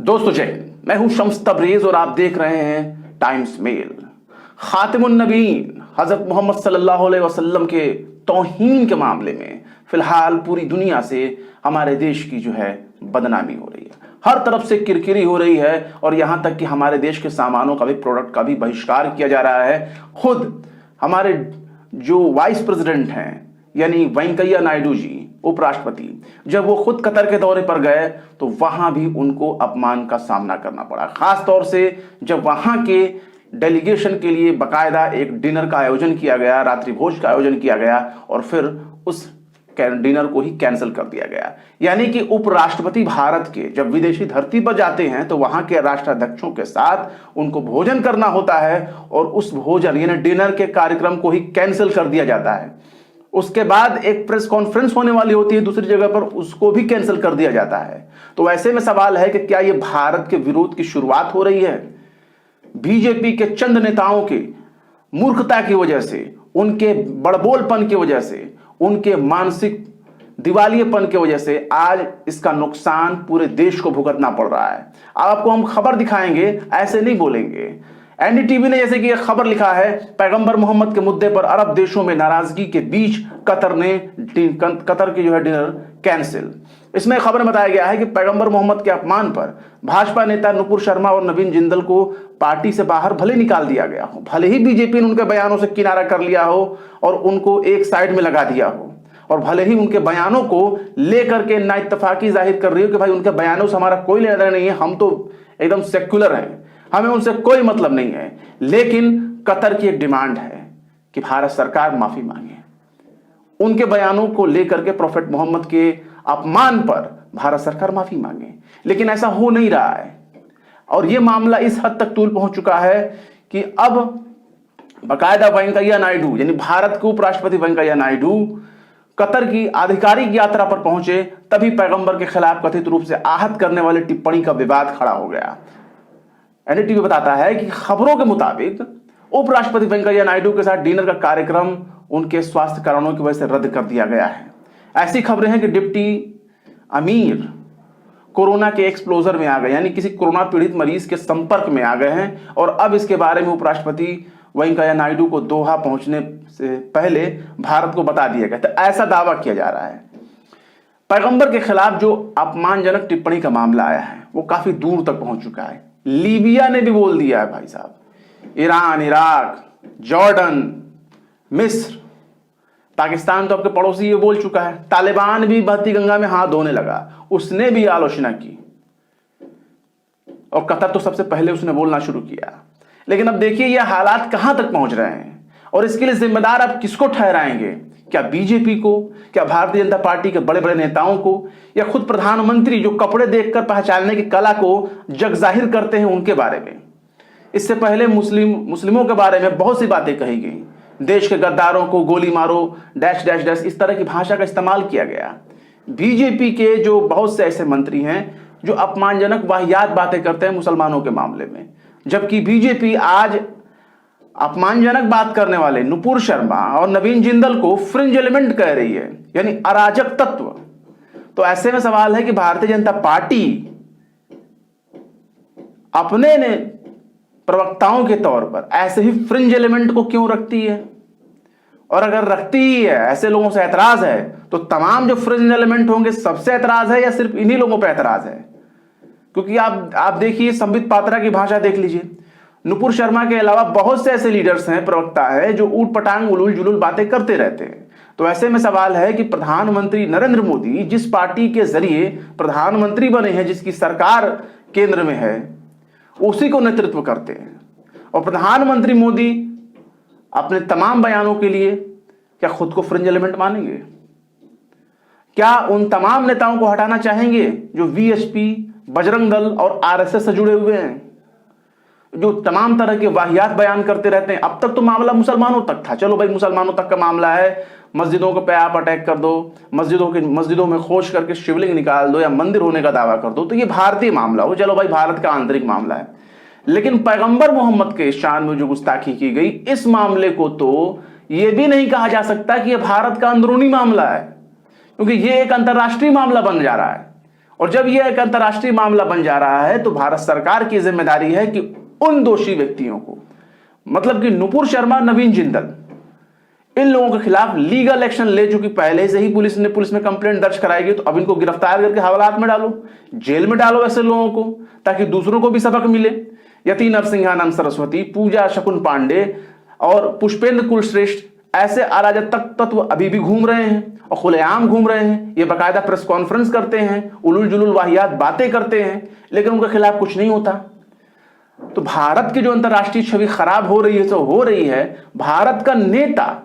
दोस्तों जय हिंद, मैं हूं शम्स तबरेज और आप देख रहे हैं टाइम्स मेल। खातिमुन नबीन हजरत मोहम्मद सल्लल्लाहु अलैहि वसल्लम के तौहीन के मामले में फिलहाल पूरी दुनिया से हमारे देश की जो है बदनामी हो रही है। हर तरफ से किरकिरी हो रही है और यहां तक कि हमारे देश के सामानों का भी, प्रोडक्ट का भी बहिष्कार किया जा रहा है। खुद हमारे जो वाइस प्रेसिडेंट हैं यानी वेंकैया नायडू जी, उपराष्ट्रपति, जब वो खुद कतर के दौरे पर गए तो वहां भी उनको अपमान का सामना करना पड़ा। खास तौर से जब वहां के डेलीगेशन के लिए बकायदा एक डिनर का आयोजन किया गया, रात्रि भोज का आयोजन किया गया और फिर उस डिनर को ही कैंसिल कर दिया गया। यानी कि उपराष्ट्रपति भारत के जब विदेशी धरती पर जाते हैं तो वहां के राष्ट्राध्यक्षों के साथ उनको भोजन करना होता है और उस भोजन यानी डिनर के कार्यक्रम को ही कैंसिल कर दिया जाता है। उसके बाद एक प्रेस कॉन्फ्रेंस होने वाली होती है दूसरी जगह पर, उसको भी कैंसिल कर दिया जाता है। तो ऐसे में सवाल है कि क्या यह भारत के विरोध की शुरुआत हो रही है? बीजेपी के चंद नेताओं की मूर्खता की वजह से, उनके बड़बोलपन की वजह से, उनके मानसिक दिवालियेपन की वजह से आज इसका नुकसान पूरे देश को भुगतना पड़ रहा है। अब आपको हम खबर दिखाएंगे, ऐसे नहीं बोलेंगे। एनडीटीवी ने जैसे कि एक खबर लिखा है, पैगंबर मोहम्मद के मुद्दे पर अरब देशों में नाराजगी के बीच कतर की जो है डिनर कैंसिल। इसमें खबर में बताया गया है कि पैगंबर मोहम्मद के अपमान पर भाजपा नेता नुपुर शर्मा और नवीन जिंदल को पार्टी से बाहर भले निकाल दिया गया हो, भले ही बीजेपी ने उनके बयानों से किनारा कर लिया हो और उनको एक साइड में लगा दिया हो, और भले ही उनके बयानों को लेकर के ना इत्तेफाकी जाहिर कर रही हो कि भाई उनके बयानों से हमारा कोई लेना देना नहीं है, हम तो एकदम सेक्युलर हैं, हमें उनसे कोई मतलब नहीं है। लेकिन कतर की एक डिमांड है कि भारत सरकार माफी मांगे। उनके बयानों को लेकर के प्रोफेट मोहम्मद के अपमान पर भारत सरकार माफी मांगे, लेकिन ऐसा हो नहीं रहा है। और यह मामला इस हद तक तूल पहुंच चुका है कि अब बाकायदा वेंकैया नायडू यानी भारत के उपराष्ट्रपति वेंकैया नायडू कतर की आधिकारिक यात्रा पर पहुंचे, तभी पैगंबर के खिलाफ कथित रूप से आहत करने वाली टिप्पणी का विवाद खड़ा हो गया। एनडीटीवी बताता है कि खबरों के मुताबिक उपराष्ट्रपति वेंकैया नायडू के साथ डिनर का कार्यक्रम उनके स्वास्थ्य कारणों की वजह से रद्द कर दिया गया है। ऐसी खबरें हैं कि डिप्टी अमीर कोरोना के एक्सप्लोजर में आ गए, यानी किसी कोरोना पीड़ित मरीज के संपर्क में आ गए हैं और अब इसके बारे में उपराष्ट्रपति वेंकैया नायडू को दोहा पहुंचने से पहले भारत को बता दिया गया। तो ऐसा दावा किया जा रहा है। पैगंबर के खिलाफ जो अपमानजनक टिप्पणी का मामला आया है वो काफी दूर तक पहुंच चुका है। लीबिया ने भी बोल दिया है भाई साहब, ईरान, इराक, जॉर्डन, मिस्र, पाकिस्तान तो आपके पड़ोसी ये बोल चुका है। तालिबान भी बहती गंगा में हाथ धोने लगा, उसने भी आलोचना की और कतर तो सबसे पहले उसने बोलना शुरू किया। लेकिन अब देखिए ये हालात कहां तक पहुंच रहे हैं और इसके लिए जिम्मेदार आप किसको ठहराएंगे? क्या बीजेपी को, क्या भारतीय जनता पार्टी के बड़े बड़े नेताओं को, या खुद प्रधानमंत्री जो कपड़े देखकर पहचानने की कला को जग जाहिर करते हैं उनके बारे में? इससे पहले मुस्लिमों के बारे में बहुत सी बातें कही गई। देश के गद्दारों को गोली मारो, डैश डैश डैश, इस तरह की भाषा का इस्तेमाल किया गया। बीजेपी के जो बहुत से ऐसे मंत्री हैं जो अपमानजनक वाहियात बातें करते हैं मुसलमानों के मामले में, जबकि बीजेपी आज अपमानजनक बात करने वाले नुपुर शर्मा और नवीन जिंदल को फ्रिंज एलिमेंट कह रही है, यानी अराजक तत्व। तो ऐसे में सवाल है कि भारतीय जनता पार्टी अपने ने प्रवक्ताओं के तौर पर ऐसे ही फ्रिंज एलिमेंट को क्यों रखती है? और अगर रखती ही है, ऐसे लोगों से ऐतराज है, तो तमाम जो फ्रिंज एलिमेंट होंगे सबसे ऐतराज है या सिर्फ इन्हीं लोगों पर ऐतराज है? क्योंकि आप देखिए, संबित पात्रा की भाषा देख लीजिए। नुपुर शर्मा के अलावा बहुत से ऐसे लीडर्स हैं, प्रवक्ता है, जो ऊट पटांग उलूल जुलूल बातें करते रहते हैं। तो ऐसे में सवाल है कि प्रधानमंत्री नरेंद्र मोदी जिस पार्टी के जरिए प्रधानमंत्री बने हैं, जिसकी सरकार केंद्र में है, उसी को नेतृत्व करते हैं। और प्रधानमंत्री मोदी अपने तमाम बयानों के लिए क्या खुद को फ्रिंज एलिमेंट मानेंगे? क्या उन तमाम नेताओं को हटाना चाहेंगे जो वीएचपी, बजरंग दल और आरएसएस से जुड़े हुए हैं, जो तमाम तरह के वाहियात बयान करते रहते हैं? अब तक तो मामला मुसलमानों तक था, चलो भाई मुसलमानों तक का मामला है, मस्जिदों पे आप अटैक कर दो, मस्जिदों में खोज करके शिवलिंग निकाल दो या मंदिर होने का दावा कर दो, तो ये भारतीय मामला हो, चलो भाई भारत का आंतरिक मामला है। लेकिन पैगंबर मोहम्मद के शान में जो गुस्ताखी की गई, इस मामले को तो ये भी नहीं कहा जा सकता कि यह भारत का अंदरूनी मामला है, क्योंकि ये एक अंतर्राष्ट्रीय मामला बन जा रहा है। और जब यह एक अंतर्राष्ट्रीय मामला बन जा रहा है तो भारत सरकार की जिम्मेदारी है कि उन दोषी व्यक्तियों को, मतलब कि नुपुर शर्मा, नवीन जिंदल, इन लोगों के खिलाफ लीगल एक्शन ले, चुकी पहले से ही पुलिस में कंप्लेंट दर्ज कराएगी, तो अब इनको गिरफ्तार करके हवालात में डालो, जेल में डालो ऐसे लोगों को, ताकि दूसरों को भी सबक मिले। यति नरसिंहानंद सरस्वती, पूजा शकुन पांडे और पुष्पेंद्र कुलश्रेष्ठ ऐसे अराजक तत्व अभी भी घूम रहे हैं और खुलेआम घूम रहे हैं। ये बाकायदा प्रेस कॉन्फ्रेंस करते हैं, उलुल जुलुल वाहियात बातें करते हैं, लेकिन उनके खिलाफ कुछ नहीं होता। तो भारत की जो अंतर्राष्ट्रीय छवि खराब हो रही है, तो हो रही है भारत का नेता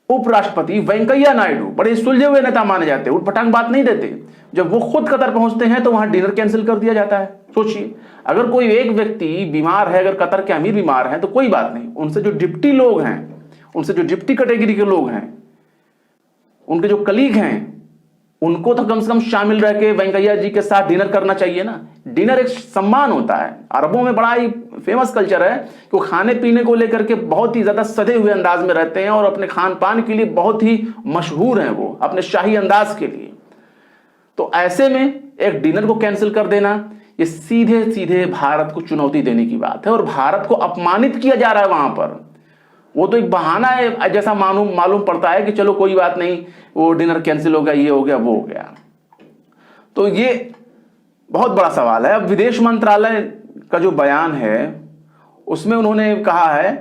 उपराष्ट्रपति वेंकैया नायडू बड़े सुलझे हुए नेता माने जाते हैं, उठपटांग बात नहीं देते। जब वो खुद कतर पहुंचते हैं तो वहां डिनर कैंसिल कर दिया जाता है। सोचिए, अगर कोई एक व्यक्ति बीमार है, अगर कतर के अमीर बीमार हैं तो कोई बात नहीं, उनसे जो डिप्टी लोग हैं, उनसे जो डिप्टी कैटेगरी के लोग हैं, उनके जो कलीग हैं, उनको तो कम से कम शामिल रह के वेंकैया जी के साथ डिनर करना चाहिए ना। डिनर एक सम्मान होता है। अरबों में बड़ा ही फेमस कल्चर है कि वो खाने पीने को लेकर के बहुत ही ज्यादा सधे हुए अंदाज में रहते हैं और अपने खान पान के लिए बहुत ही मशहूर हैं, वो अपने शाही अंदाज के लिए। तो ऐसे में एक डिनर को कैंसिल कर देना, ये सीधे सीधे भारत को चुनौती देने की बात है और भारत को अपमानित किया जा रहा है वहां पर। वो तो एक बहाना है जैसा मालूम पड़ता है कि चलो कोई बात नहीं, वो डिनर कैंसिल हो गया, ये हो गया, वो हो गया। तो ये बहुत बड़ा सवाल है। अब विदेश मंत्रालय का जो बयान है उसमें उन्होंने कहा है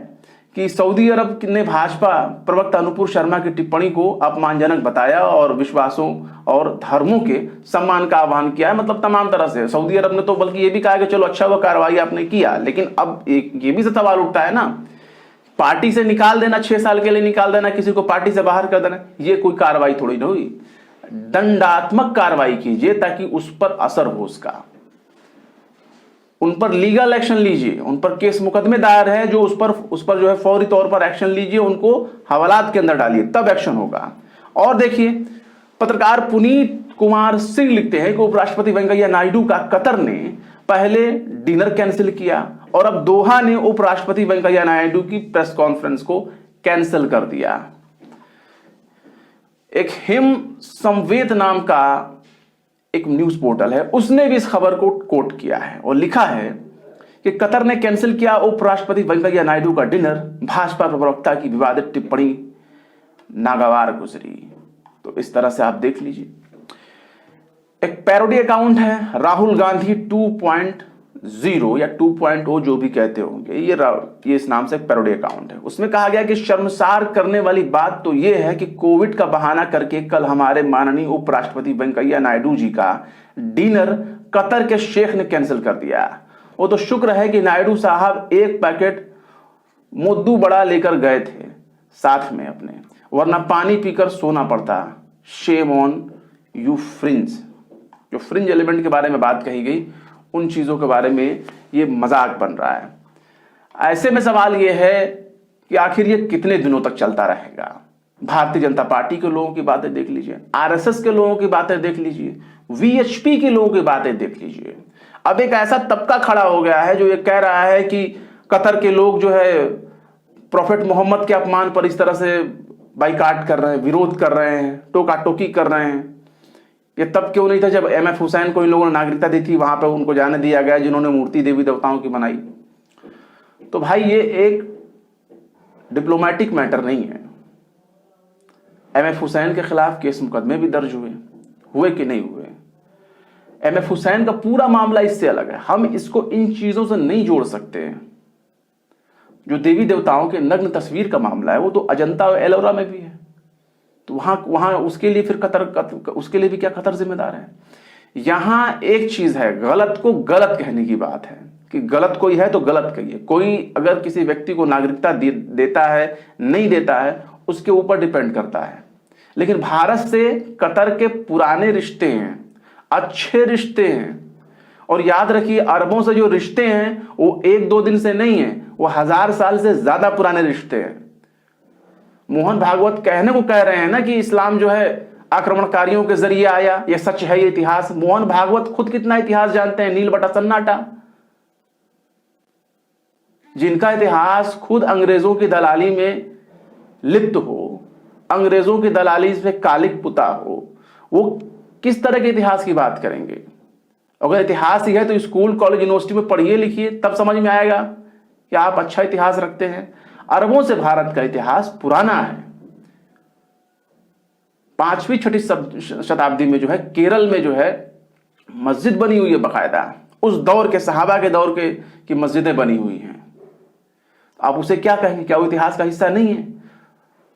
कि सऊदी अरब ने भाजपा प्रवक्ता नुपुर शर्मा की टिप्पणी को अपमानजनक बताया और विश्वासों और धर्मों के सम्मान का आह्वान किया है। मतलब तमाम तरह से सऊदी अरब ने तो बल्कि ये भी कहा कि चलो अच्छा हुआ कार्रवाई आपने किया, लेकिन अब ये भी सवाल उठता है ना, पार्टी से निकाल देना, 6 साल के लिए निकाल देना, किसी को पार्टी से बाहर कर देना, ये कोई कार्रवाई थोड़ी ना हुई। दंडात्मक कार्रवाई कीजिए ताकि उस पर असर हो उसका, उन पर लीगल एक्शन लीजिए, उन पर केस मुकदमे दायर है जो उस पर जो है फौरी तौर पर एक्शन लीजिए, उनको हवालात के अंदर डालिए, तब एक्शन होगा। और देखिए, पत्रकार पुनीत कुमार सिंह लिखते हैं कि उपराष्ट्रपति वेंकैया नायडू का कतर ने पहले डिनर कैंसिल किया और अब दोहा ने उपराष्ट्रपति वेंकैया नायडू की प्रेस कॉन्फ्रेंस को कैंसिल कर दिया। एक हिम संवेद नाम का एक न्यूज पोर्टल है, उसने भी इस खबर को कोट किया है और लिखा है कि कतर ने कैंसिल किया उपराष्ट्रपति वेंकैया नायडू का डिनर, भाजपा प्रवक्ता की विवादित टिप्पणी नागवार गुजरी। तो इस तरह से आप देख लीजिए। एक पैरोडी अकाउंट है राहुल गांधी 2.0 या 2.0 जो भी कहते होंगे, ये इस नाम से एक पैरोडी अकाउंट है। उसमें कहा गया कि शर्मसार करने वाली बात तो यह है कि कोविड का बहाना करके कल हमारे माननीय उपराष्ट्रपति वेंकैया नायडू जी का डिनर कतर के शेख ने कैंसिल कर दिया। वो तो शुक्र है कि नायडू साहब एक पैकेट मुद्दू बड़ा लेकर गए थे साथ में अपने, वरना पानी पीकर सोना पड़ता। Shame on you fringe. जो फ्रिंज एलिमेंट के बारे में बात कही गई, उन चीजों के बारे में ये मजाक बन रहा है। ऐसे में सवाल ये है कि आखिर ये कितने दिनों तक चलता रहेगा। भारतीय जनता पार्टी के लोगों की बातें देख लीजिए, आरएसएस के लोगों की बातें देख लीजिए, वीएचपी के लोगों की बातें देख लीजिए। अब एक ऐसा तबका खड़ा हो गया है जो ये कह रहा है कि कतर के लोग जो है प्रॉफेट मोहम्मद के अपमान पर इस तरह से बाइकाट कर रहे हैं, विरोध कर रहे हैं, टोका टोकी कर रहे हैं। ये तब क्यों नहीं था जब एमएफ हुसैन को इन लोगों ने नागरिकता दी थी, वहां पर उनको जाने दिया गया जिन्होंने मूर्ति देवी देवताओं की बनाई। तो भाई ये एक डिप्लोमेटिक मैटर नहीं है। एमएफ हुसैन के खिलाफ केस मुकदमे भी दर्ज हुए कि नहीं हुए। एमएफ हुसैन का पूरा मामला इससे अलग है, हम इसको इन चीजों से नहीं जोड़ सकते। जो देवी देवताओं के नग्न तस्वीर का मामला है वो तो अजंता और एलोरा में भी है, तो वहां उसके लिए फिर उसके लिए भी क्या कतर जिम्मेदार है। यहां एक चीज है, गलत को गलत कहने की बात है कि गलत कोई है तो गलत कहिए। कोई अगर किसी व्यक्ति को नागरिकता देता है नहीं देता है उसके ऊपर डिपेंड करता है, लेकिन भारत से कतर के पुराने रिश्ते हैं, अच्छे रिश्ते हैं। और याद रखिए, अरबों से जो रिश्ते हैं वो 1-2 दिन से नहीं है, वो 1000 साल से ज्यादा पुराने रिश्ते हैं। मोहन भागवत कहने को कह रहे हैं ना कि इस्लाम जो है आक्रमणकारियों के जरिए आया, ये सच है, ये इतिहास। मोहन भागवत खुद कितना इतिहास जानते हैं, नील बटा सन्नाटा। जिनका इतिहास खुद अंग्रेजों की दलाली में लिप्त हो, अंग्रेजों की दलाली से कालिक पुता हो, वो किस तरह के इतिहास की बात करेंगे? अगर इतिहास ही है तो स्कूल कॉलेज यूनिवर्सिटी में पढ़िए लिखिए, तब समझ में आएगा कि आप अच्छा इतिहास रखते हैं। अरबों से भारत का इतिहास पुराना है। 5वीं 6वीं शताब्दी में जो है केरल में जो है मस्जिद बनी हुई है बाकायदा, उस दौर के सहाबा के दौर के की मस्जिदें बनी हुई हैं। आप उसे क्या कहेंगे? क्या वो इतिहास का हिस्सा नहीं है?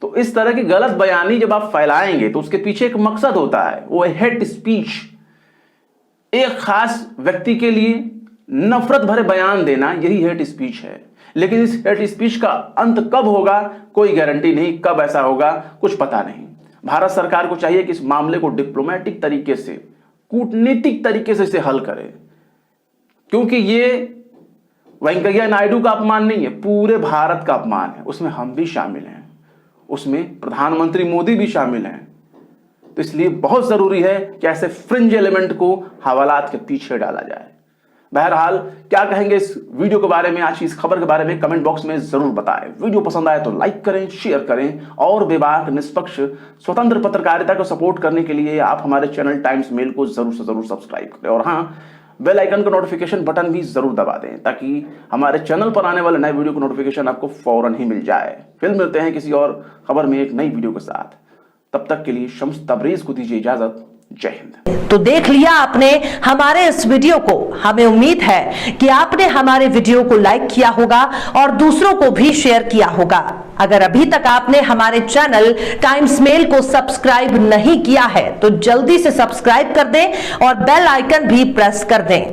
तो इस तरह की गलत बयानी जब आप फैलाएंगे तो उसके पीछे एक मकसद होता है, वो हेट स्पीच, एक खास व्यक्ति के लिए नफरत भरे बयान देना, यही हेट स्पीच है। लेकिन इस हेट स्पीच का अंत कब होगा कोई गारंटी नहीं, कब ऐसा होगा कुछ पता नहीं। भारत सरकार को चाहिए कि इस मामले को डिप्लोमेटिक तरीके से, कूटनीतिक तरीके से इसे हल करे, क्योंकि ये वेंकैया नायडू का अपमान नहीं है, पूरे भारत का अपमान है। उसमें हम भी शामिल हैं, उसमें प्रधानमंत्री मोदी भी शामिल हैं। तो इसलिए बहुत जरूरी है कि ऐसे फ्रिंज एलिमेंट को हवालात के पीछे डाला जाए। बहरहाल क्या कहेंगे इस वीडियो के बारे में, आज की इस खबर के बारे में कमेंट बॉक्स में जरूर बताएं। वीडियो पसंद आए तो लाइक करें, शेयर करें और बेबाक निष्पक्ष स्वतंत्र पत्रकारिता को सपोर्ट करने के लिए आप हमारे चैनल टाइम्स मेल को जरूर से जरूर सब्सक्राइब करें और हाँ, बेल आइकन का नोटिफिकेशन बटन भी जरूर दबा दें ताकि हमारे चैनल पर आने वाले नए वीडियो का नोटिफिकेशन आपको फौरन ही मिल जाए। फिर मिलते हैं किसी और खबर में एक नई वीडियो के साथ। तब तक के लिए शम्स तबरेज को दीजिए इजाजत। जय हिंद। तो देख लिया आपने हमारे इस वीडियो को। हमें उम्मीद है कि आपने हमारे वीडियो को लाइक किया होगा और दूसरों को भी शेयर किया होगा। अगर अभी तक आपने हमारे चैनल टाइम्स मेल को सब्सक्राइब नहीं किया है तो जल्दी से सब्सक्राइब कर दें और बेल आइकन भी प्रेस कर दें।